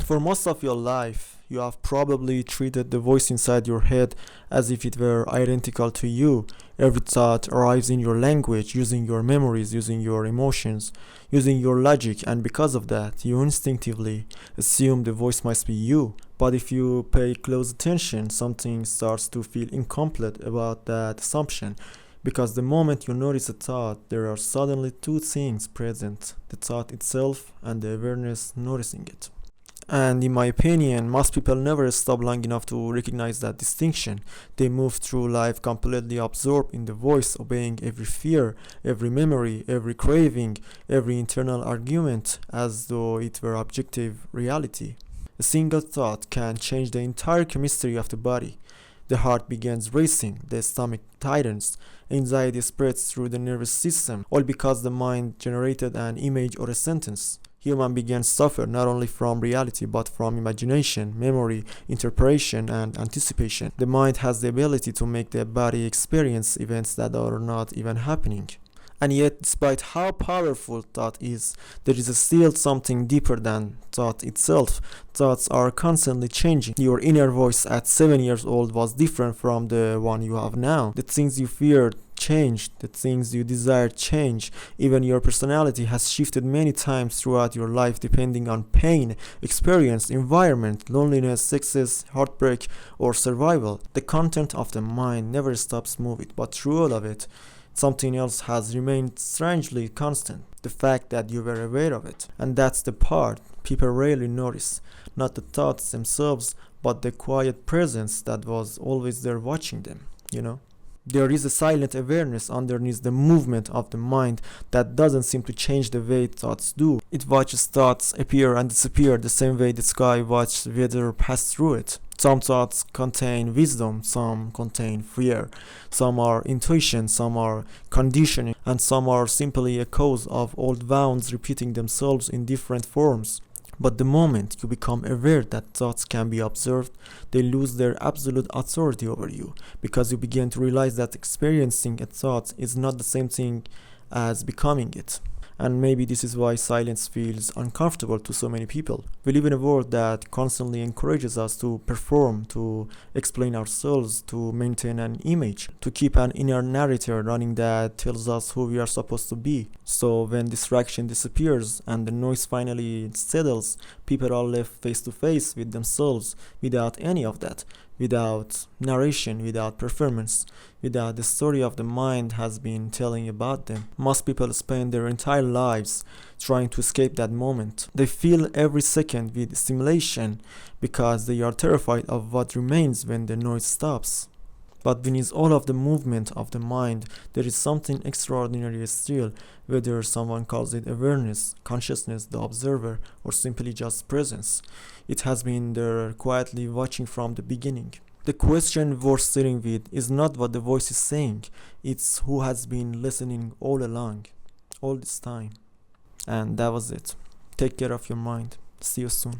For most of your life, you have probably treated the voice inside your head as if it were identical to you. Every thought arrives in your language, using your memories, using your emotions, using your logic, and because of that, you instinctively assume the voice must be you. But if you pay close attention, something starts to feel incomplete about that assumption. Because the moment you notice a thought, there are suddenly two things present: the thought itself and the awareness noticing it. And in my opinion, most people never stop long enough to recognize that distinction. They move through life completely absorbed in the voice, obeying every fear, every memory, every craving, every internal argument, as though it were objective reality. A single thought can change the entire chemistry of the body. The heart begins racing, the stomach tightens, anxiety spreads through the nervous system, all because the mind generated an image or a sentence. Human beings suffer not only from reality but from imagination, memory, interpretation, and anticipation. The mind has the ability to make the body experience events that are not even happening. And yet, despite how powerful thought is, there is still something deeper than thought itself. Thoughts are constantly changing. Your inner voice at 7 years old was different from the one you have now. The things you feared changed, the things you desired change. Even your personality has shifted many times throughout your life depending on pain, experience, environment, loneliness, success, heartbreak, or survival. The content of the mind never stops moving, but through all of it, something else has remained strangely constant: the fact that you were aware of it. And that's the part people rarely notice. Not the thoughts themselves, but the quiet presence that was always there watching them, you know? There is a silent awareness underneath the movement of the mind that doesn't seem to change the way thoughts do. It watches thoughts appear and disappear the same way the sky watches weather pass through it. Some thoughts contain wisdom, some contain fear, some are intuition, some are conditioning, and some are simply echoes of old wounds repeating themselves in different forms. But the moment you become aware that thoughts can be observed, they lose their absolute authority over you, because you begin to realize that experiencing a thought is not the same thing as becoming it. And maybe this is why silence feels uncomfortable to so many people. We live in a world that constantly encourages us to perform, to explain ourselves, to maintain an image, to keep an inner narrator running that tells us who we are supposed to be. So when distraction disappears and the noise finally settles, people are left face to face with themselves without any of that, without narration, without performance, without the story of the mind has been telling about them. Most people spend their entire lives trying to escape that moment. They fill every second with stimulation because they are terrified of what remains when the noise stops. But beneath all of the movement of the mind, there is something extraordinary still, whether someone calls it awareness, consciousness, the observer, or simply just presence. It has been there quietly watching from the beginning. The question worth sitting with is not what the voice is saying, it's who has been listening all along, all this time. And that was it. Take care of your mind. See you soon.